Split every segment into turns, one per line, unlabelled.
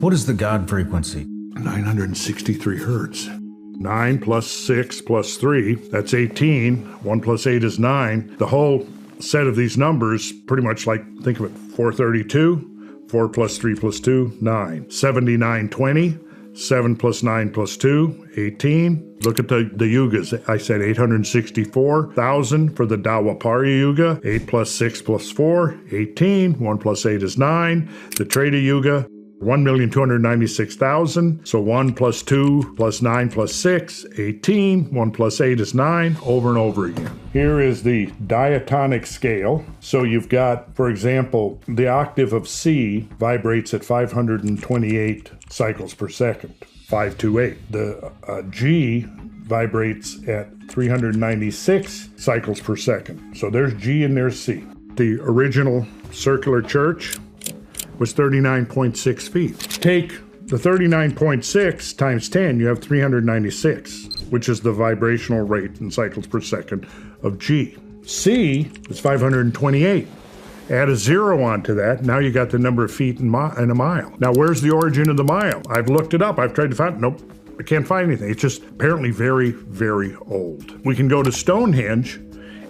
What is the God frequency?
963 hertz. 9 plus 6 plus 3, that's 18. 1 plus 8 is 9. The whole set of these numbers, pretty much like, think of it, 432, 4 plus 3 plus 2, 9. 7920, 7 plus 9 plus 2, 18. Look at the yugas. I said 864,000 for the Dwapara Yuga. 8 plus 6 plus 4, 18. 1 plus 8 is 9. The Treta Yuga, 1,296,000. So 1 plus 2 plus 9 plus 6, 18. 1 plus 8 is 9, over and over again. Here is the diatonic scale. So you've got, for example, the octave of C vibrates at 528 cycles per second, 528. The G vibrates at 396 cycles per second. So there's G and there's C. The original circular church was 39.6 feet. Take the 39.6 times 10, you have 396, which is the vibrational rate in cycles per second of G. C is 528. Add a zero onto that, now you got the number of feet in a mile. Now, where's the origin of the mile? I've looked it up, I've tried to find it. Nope, I can't find anything. It's just apparently very, very old. We can go to Stonehenge,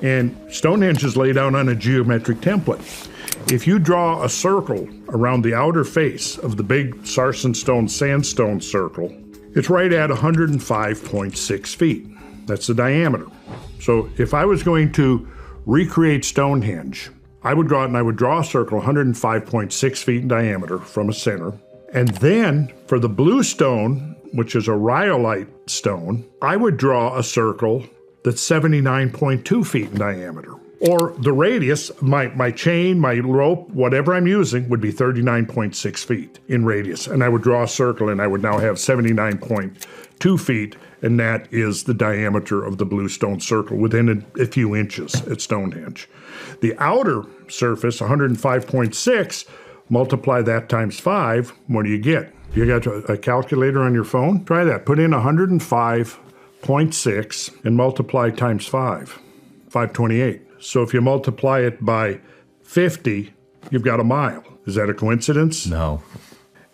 and Stonehenge is laid out on a geometric template. If you draw a circle around the outer face of the big sarsen stone sandstone circle, it's right at 105.6 feet. That's the diameter. So if I was going to recreate Stonehenge, I would go out and I would draw a circle 105.6 feet in diameter from a center. And then for the blue stone, which is a rhyolite stone, I would draw a circle that's 79.2 feet in diameter. Or the radius, my chain, my rope, whatever I'm using, would be 39.6 feet in radius. And I would draw a circle and I would now have 79.2 feet, and that is the diameter of the blue stone circle within a few inches at Stonehenge. The outer surface, 105.6, multiply that times 5, what do you get? You got a calculator on your phone? Try that. Put in 105.6 and multiply times 5, 528. So if you multiply it by 50, you've got a mile. Is that a coincidence?
No.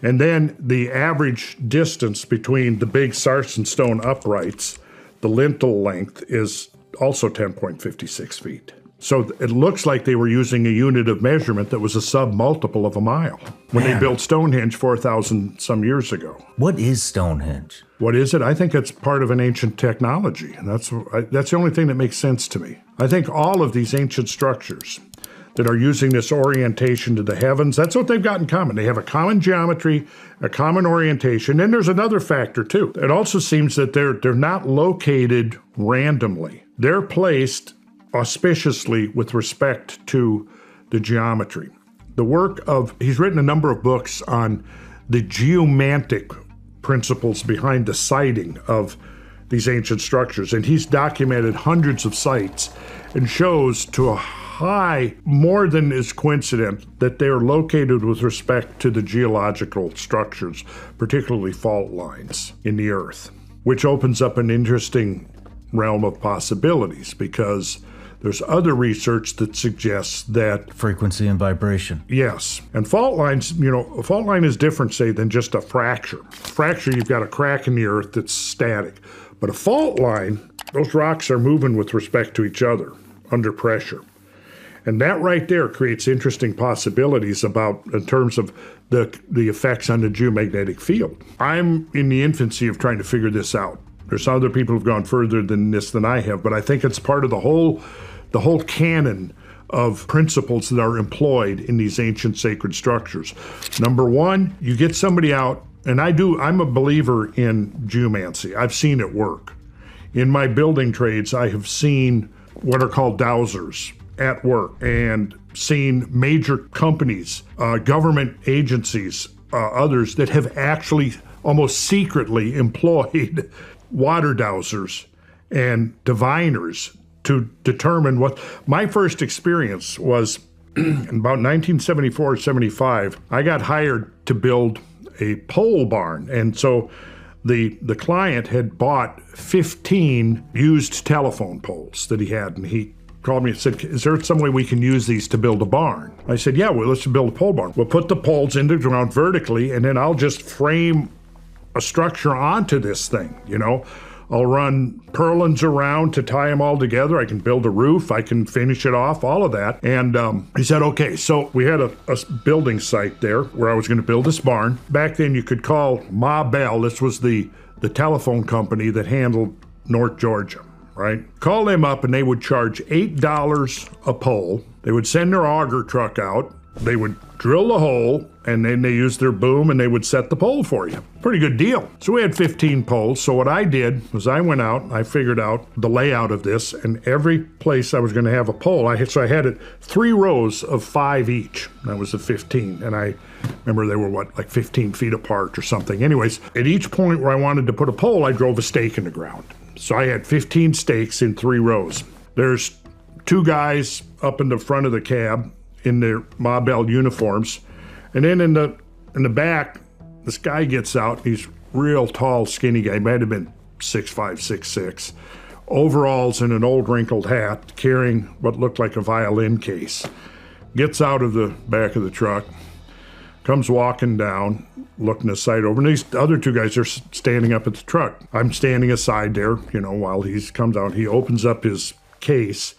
And then the average distance between the big sarsen stone uprights, the lintel length, is also 10.56 feet. So it looks like they were using a unit of measurement that was a sub-multiple of a mile when they built Stonehenge 4,000 some years ago.
What is Stonehenge?
What is it? I think it's part of an ancient technology. And that's the only thing that makes sense to me. I think all of these ancient structures that are using this orientation to the heavens, that's what they've got in common. They have a common geometry, a common orientation, and there's another factor too. It also seems that they're not located randomly. They're placed auspiciously with respect to the geometry. He's written a number of books on the geomantic principles behind the siting of these ancient structures, and he's documented hundreds of sites and shows to a high, more than is coincident, that they're located with respect to the geological structures, particularly fault lines in the earth, which opens up an interesting realm of possibilities because there's other research that suggests that
frequency and vibration.
Yes. And fault lines, a fault line is different, say, than just a fracture. Fracture, you've got a crack in the earth that's static. But a fault line, those rocks are moving with respect to each other under pressure. And that right there creates interesting possibilities in terms of the effects on the geomagnetic field. I'm in the infancy of trying to figure this out. There's other people who've gone further than I have, but I think it's part of the whole canon of principles that are employed in these ancient sacred structures. Number one, you get somebody out, and I'm a believer in geomancy. I've seen it work. In my building trades, I have seen what are called dowsers at work and seen major companies, government agencies, others that have actually almost secretly employed water dowsers and diviners to determine what. My first experience was in about 1974-75. I got hired to build a pole barn, and so the client had bought 15 used telephone poles that he had, and he called me and said, is there some way we can use these to build a barn? I said, yeah, well, let's build a pole barn. We'll put the poles into the ground vertically, and then I'll just frame a structure onto this thing, you know. I'll run purlins around to tie them all together. I can build a roof. I can finish it off, all of that. And he said, okay. So we had a building site there where I was going to build this barn. Back then you could call Ma Bell. This was the telephone company that handled North Georgia, right? Call them up and they would charge $8 a pole. They would send their auger truck out. They would drill the hole, and then they used their boom and they would set the pole for you. Pretty good deal. So we had 15 poles. So what I did was I went out and I figured out the layout of this, and every place I was going to have a pole, so I had it 3 rows of 5 each. That was the 15. And I remember they were like 15 feet apart or something. Anyways, at each point where I wanted to put a pole, I drove a stake in the ground. So I had 15 stakes in 3 rows. There's 2 guys up in the front of the cab in their Ma Bell uniforms. And then in the back, this guy gets out. He's real tall, skinny guy. He might have been 6'5", 6'6". Overalls and an old wrinkled hat, carrying what looked like a violin case. Gets out of the back of the truck, comes walking down, looking aside over. And these other 2 guys are standing up at the truck. I'm standing aside there, you know, while he comes out. He opens up his case,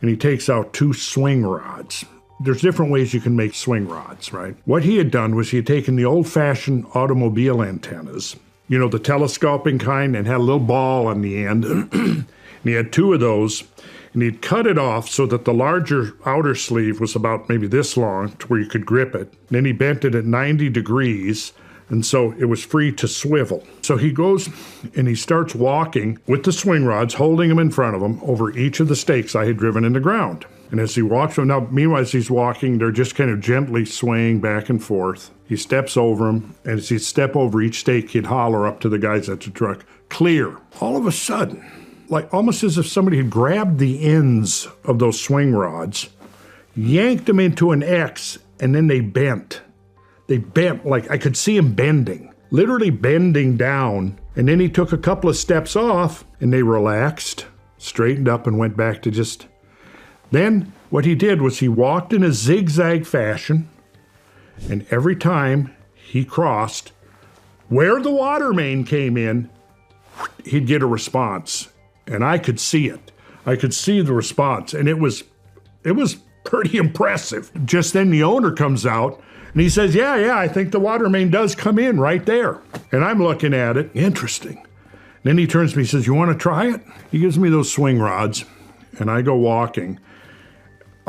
and he takes out 2 swing rods. There's different ways you can make swing rods, right? What he had done was he had taken the old-fashioned automobile antennas, you know, the telescoping kind, and had a little ball on the end. And he had 2 of those, and he'd cut it off so that the larger outer sleeve was about maybe this long to where you could grip it. And then he bent it at 90 degrees, and so it was free to swivel. So he goes and he starts walking with the swing rods, holding them in front of him over each of the stakes I had driven in the ground. And as he walks, now meanwhile as he's walking, they're just kind of gently swaying back and forth. He steps over them, and as he'd step over each stake, he'd holler up to the guys at the truck, clear. All of a sudden, like almost as if somebody had grabbed the ends of those swing rods, yanked them into an X, and then they bent. They bent, like I could see him bending, literally bending down. And then he took a couple of steps off, and they relaxed, straightened up, and went back to just... Then what he did was he walked in a zigzag fashion, and every time he crossed where the water main came in, he'd get a response. And I could see it. I could see the response, and it was pretty impressive. Just then the owner comes out, and he says, yeah, I think the water main does come in right there. And I'm looking at it, interesting. Then he turns to me and says, you want to try it? He gives me those swing rods, and I go walking.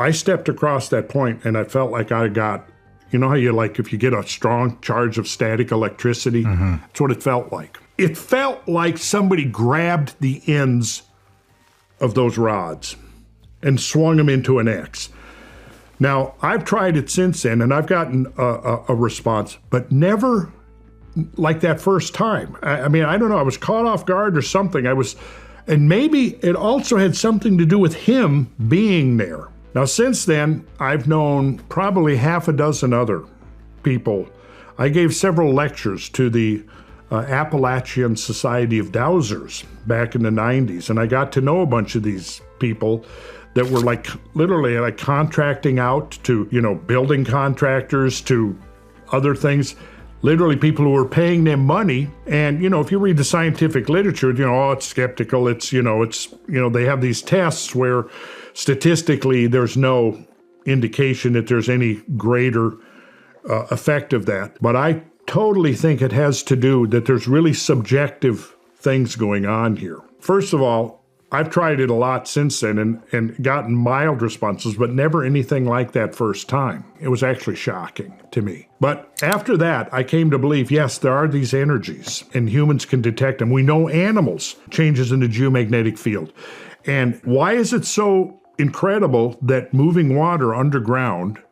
I stepped across that point, and I felt like I got, you know how you like if you get a strong charge of static electricity? Mm-hmm. That's what it felt like. It felt like somebody grabbed the ends of those rods and swung them into an X. Now, I've tried it since then, and I've gotten a response, but never like that first time. I mean, I don't know. I was caught off guard or something. And maybe it also had something to do with him being there. Now, since then, I've known probably 6 other people. I gave several lectures to the Appalachian Society of Dowsers back in the 90s, and I got to know a bunch of these people that were like literally like contracting out to, you know, building contractors, to other things. Literally people who were paying them money. And, you know, if you read the scientific literature, you know, it's skeptical. They have these tests where statistically there's no indication that there's any greater effect of that. But I totally think it has to do that there's really subjective things going on here. First of all, I've tried it a lot since then and gotten mild responses, but never anything like that first time. It was actually shocking to me. But after that, I came to believe, yes, there are these energies and humans can detect them. We know animals, changes in the geomagnetic field. And why is it so incredible that moving water underground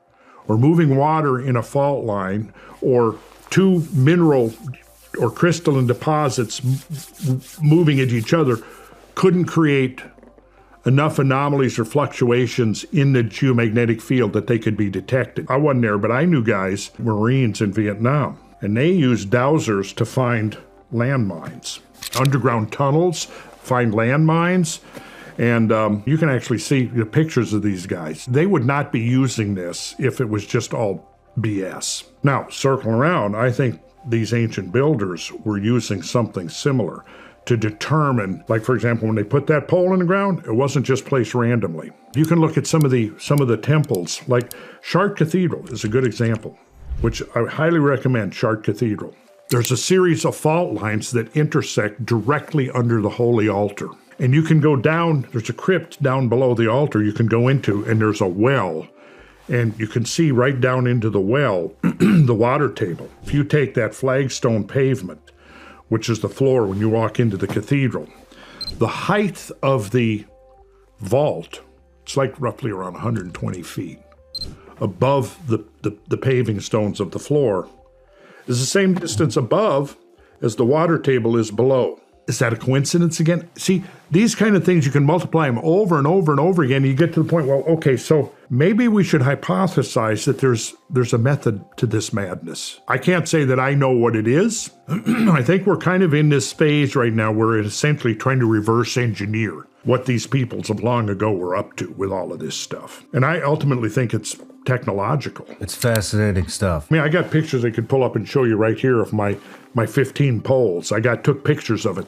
or moving water in a fault line or 2 mineral or crystalline deposits moving at each other couldn't create enough anomalies or fluctuations in the geomagnetic field that they could be detected? I wasn't there, but I knew guys, Marines in Vietnam, and they used dowsers to find landmines. Underground tunnels, find landmines, And you can actually see the pictures of these guys. They would not be using this if it was just all BS. Now, circling around, I think these ancient builders were using something similar to determine, like for example, when they put that pole in the ground, it wasn't just placed randomly. You can look at some of the temples, like Chartres Cathedral is a good example, which I highly recommend. Chartres Cathedral. There's a series of fault lines that intersect directly under the holy altar. And you can go down, there's a crypt down below the altar you can go into, and there's a well. And you can see right down into the well, the water table. If you take that flagstone pavement, which is the floor when you walk into the cathedral, the height of the vault, it's like roughly around 120 feet above the paving stones of the floor, is the same distance above as the water table is below. Is that a coincidence again? See, these kind of things, you can multiply them over and over and over again, and you get to the point, well, okay, so maybe we should hypothesize that there's a method to this madness. I can't say that I know what it is. I think we're kind of in this phase right now where it's essentially trying to reverse engineer what these peoples of long ago were up to with all of this stuff. And I ultimately think it's technological.
It's fascinating stuff.
I mean, I got pictures I could pull up and show you right here of my 15 poles. took pictures of it.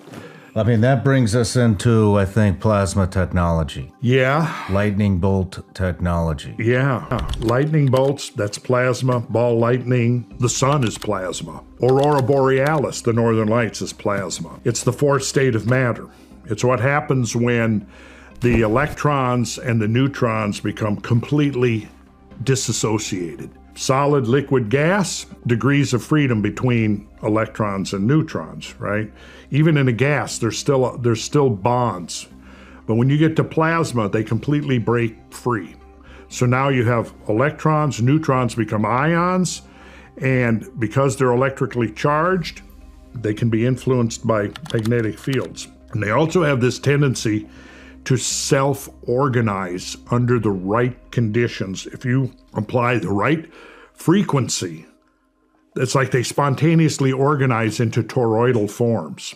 I mean, that brings us into, I think, plasma technology.
Yeah.
Lightning bolt technology.
Yeah. Lightning bolts, that's plasma. Ball lightning, the sun is plasma. Aurora borealis, the northern lights, is plasma. It's the fourth state of matter. It's what happens when the electrons and the neutrons become completely disassociated. Solid, liquid, gas, degrees of freedom between electrons and neutrons, right? Even in a gas, there's still bonds. But when you get to plasma, they completely break free. So now you have electrons, neutrons become ions, and because they're electrically charged, they can be influenced by magnetic fields. And they also have this tendency to self-organize under the right conditions. If you apply the right frequency, it's like they spontaneously organize into toroidal forms.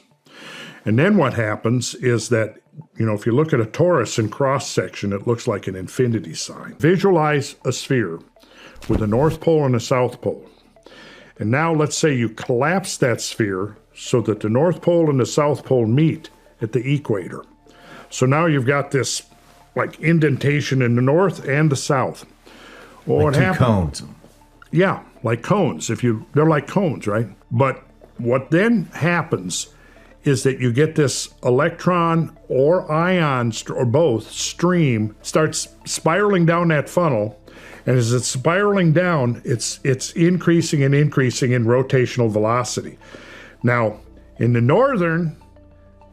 And then what happens is that, if you look at a torus in cross-section, it looks like an infinity sign. Visualize a sphere with a North Pole and a South Pole. And now let's say you collapse that sphere so that the North Pole and the South Pole meet at the equator. So now you've got this like indentation in the north and the south. Well,
like
what
two
happens?
cones.
Yeah, like cones. They're like cones, right? But what then happens is that you get this electron or ion or both stream starts spiraling down that funnel, and as it's spiraling down, it's increasing and increasing in rotational velocity. Now, in the northern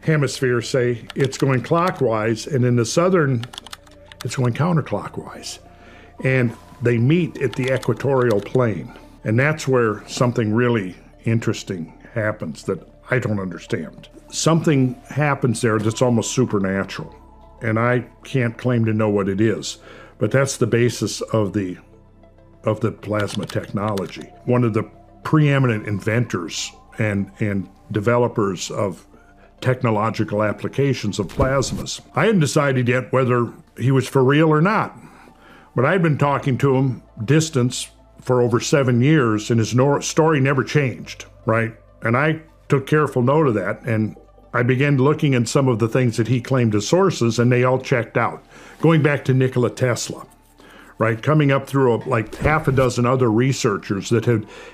hemisphere, say, it's going clockwise, and in the southern, it's going counterclockwise. And they meet at the equatorial plane. And that's where something really interesting happens that I don't understand. Something happens there that's almost supernatural. And I can't claim to know what it is. But that's the basis of the plasma technology. One of the preeminent inventors and developers of technological applications of plasmas. I hadn't decided yet whether he was for real or not, but I'd been talking to him distance for over 7 years, and his story never changed, right? And I took careful note of that, and I began looking at some of the things that he claimed as sources, and they all checked out. Going back to Nikola Tesla, right? Coming up through like half a dozen other researchers that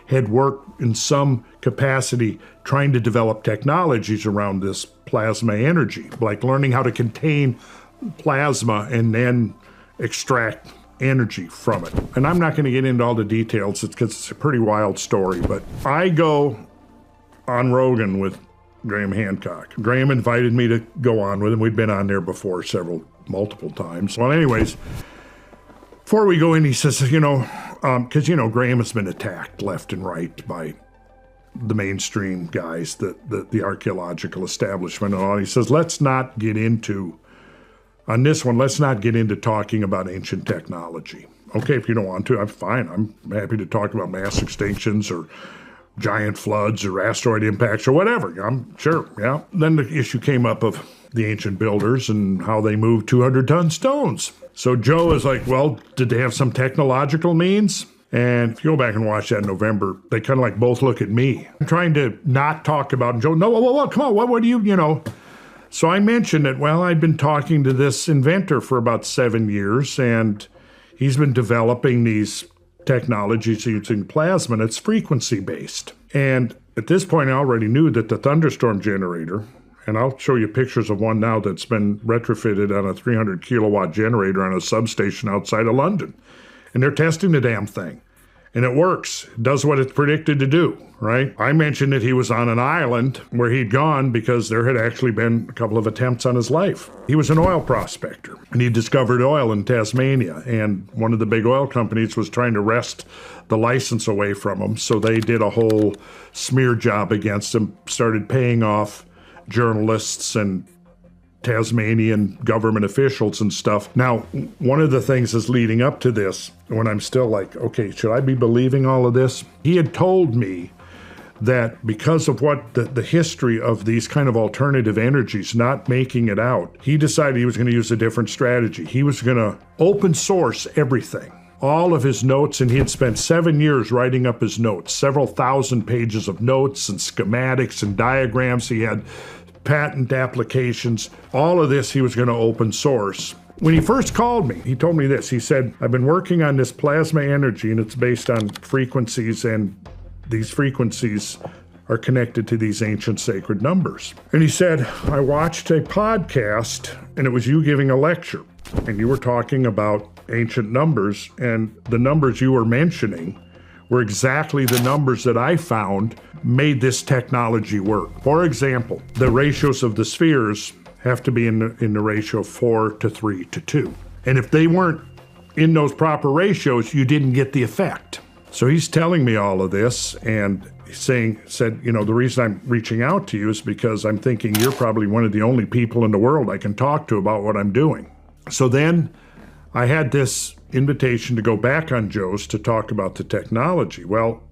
had worked in some capacity trying to develop technologies around this plasma energy, like learning how to contain plasma and then extract energy from it. And I'm not going to get into all the details because it's a pretty wild story, but I go on Rogan with Graham Hancock. Graham invited me to go on with him. We'd been on there before multiple times. Well, anyways, before we go in, he says, because, Graham has been attacked left and right by the mainstream guys, the archaeological establishment and all. He says, let's not get into talking about ancient technology. Okay, if you don't want to, I'm fine. I'm happy to talk about mass extinctions or giant floods or asteroid impacts or whatever. I'm sure, yeah. Then the issue came up of the ancient builders and how they moved 200-ton stones. So Joe is like, well, did they have some technological means? And if you go back and watch that in November, they kind of like both look at me. I'm trying to not talk about Joe. No, whoa, come on, what do you know? So I mentioned that, well, I'd been talking to this inventor for about 7 years, and he's been developing these technologies using plasma, and it's frequency-based. And at this point, I already knew that the thunderstorm generator, and I'll show you pictures of one now that's been retrofitted on a 300-kilowatt generator on a substation outside of London. And they're testing the damn thing. And it works. It does what it's predicted to do, right? I mentioned that he was on an island where he'd gone because there had actually been a couple of attempts on his life. He was an oil prospector, and he discovered oil in Tasmania. And one of the big oil companies was trying to wrest the license away from him. So they did a whole smear job against him, started paying off journalists and Tasmanian government officials and stuff. Now, one of the things is leading up to this, when I'm still like, okay, should I be believing all of this? He had told me that because of what the history of these kind of alternative energies not making it out, he decided he was going to use a different strategy. He was going to open source everything. All of his notes, and he had spent 7 years writing up his notes, several thousand pages of notes and schematics and diagrams. He had patent applications, all of this he was going to open source. When he first called me, he told me this. He said, I've been working on this plasma energy, and it's based on frequencies, and these frequencies are connected to these ancient sacred numbers. And he said, I watched a podcast, and it was you giving a lecture, and you were talking about ancient numbers, and the numbers you were mentioning were exactly the numbers that I found made this technology work. For example, the ratios of the spheres have to be in the ratio 4 to 3 to 2. And if they weren't in those proper ratios, you didn't get the effect. So he's telling me all of this, and said, you know, the reason I'm reaching out to you is because I'm thinking you're probably one of the only people in the world I can talk to about what I'm doing. So then I had this invitation to go back on Joe's to talk about the technology. Well,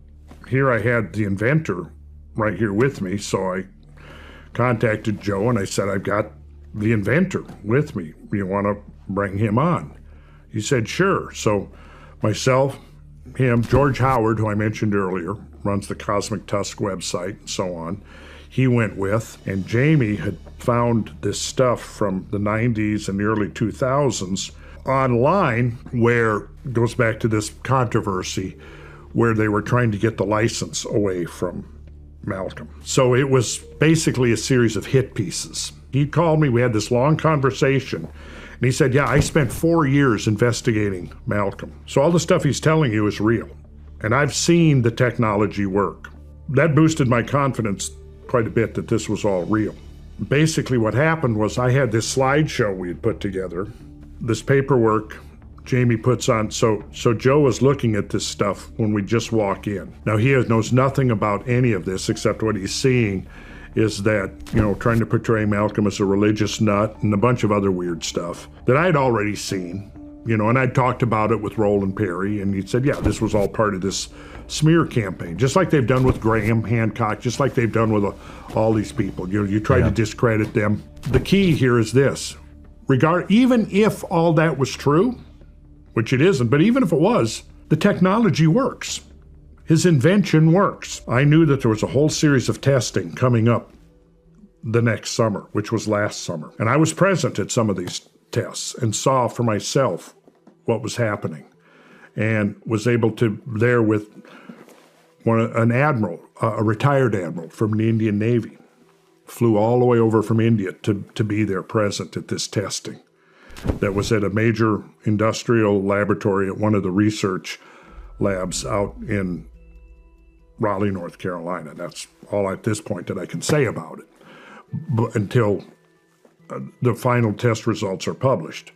here I had the inventor right here with me, so I contacted Joe and I said, I've got the inventor with me. You want to bring him on? He said, sure. So myself, him, George Howard, who I mentioned earlier, runs the Cosmic Tusk website and so on, he went with, and Jamie had found this stuff from the 90s and the early 2000s online, where it goes back to this controversy where they were trying to get the license away from Malcolm. So it was basically a series of hit pieces. He called me, we had this long conversation, and he said, yeah, I spent 4 years investigating Malcolm. So all the stuff he's telling you is real, and I've seen the technology work. That boosted my confidence quite a bit that this was all real. Basically what happened was I had this slideshow we had put together, this paperwork Jamie puts on. So Joe was looking at this stuff when we just walk in. Now he knows nothing about any of this except what he's seeing is that, you know, trying to portray Malcolm as a religious nut and a bunch of other weird stuff that I'd already seen, you know, and I'd talked about it with Roland Perry, and he said, yeah, this was all part of this smear campaign, just like they've done with Graham Hancock, just like they've done with all these people. You know, you try to discredit them. The key here is this. Even if all that was true, which it isn't, but even if it was, the technology works. His invention works. I knew that there was a whole series of testing coming up the next summer, which was last summer. And I was present at some of these tests and saw for myself what was happening, and was able to, there with an admiral, a retired admiral from the Indian Navy, flew all the way over from India to be there present at this testing that was at a major industrial laboratory at one of the research labs out in Raleigh, North Carolina. That's all at this point that I can say about it, but until the final test results are published.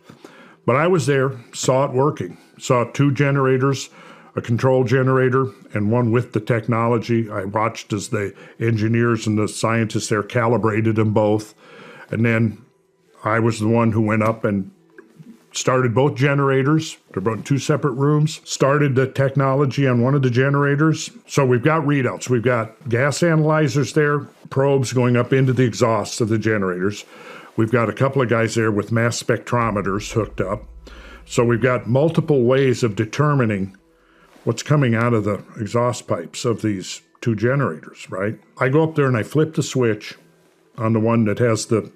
But I was there, saw it working, saw 2 generators, a control generator, and one with the technology. I watched as the engineers and the scientists there calibrated them both. And then I was the one who went up and started both generators. They're both in 2 separate rooms. Started the technology on one of the generators. So we've got readouts. We've got gas analyzers there, probes going up into the exhausts of the generators. We've got a couple of guys there with mass spectrometers hooked up. So we've got multiple ways of determining what's coming out of the exhaust pipes of these two generators, right? I go up there and I flip the switch on the one that has the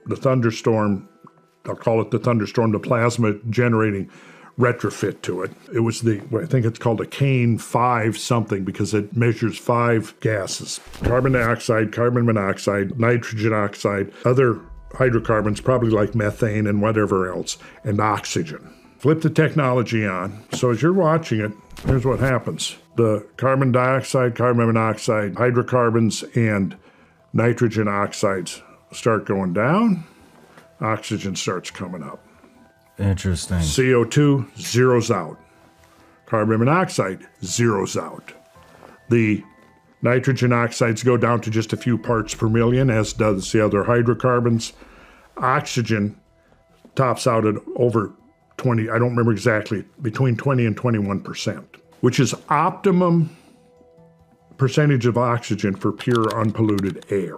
thunderstorm, I'll call it the thunderstorm, the plasma generating retrofit to it. It was I think it's called a Cane 5 something because it measures 5 gases: carbon dioxide, carbon monoxide, nitrogen oxide, other hydrocarbons, probably like methane and whatever else, and oxygen. Flip the technology on. So as you're watching it, here's what happens. The carbon dioxide, carbon monoxide, hydrocarbons, and nitrogen oxides start going down. Oxygen starts coming up.
Interesting.
CO2 zeroes out. Carbon monoxide zeroes out. The nitrogen oxides go down to just a few parts per million, as does the other hydrocarbons. Oxygen tops out at over 20, I don't remember exactly, between 20 and 21%, which is optimum percentage of oxygen for pure unpolluted air.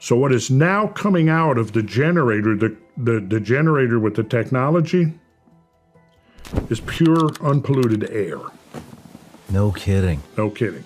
So what is now coming out of the generator, the generator with the technology, is pure unpolluted air.
No kidding.
No kidding.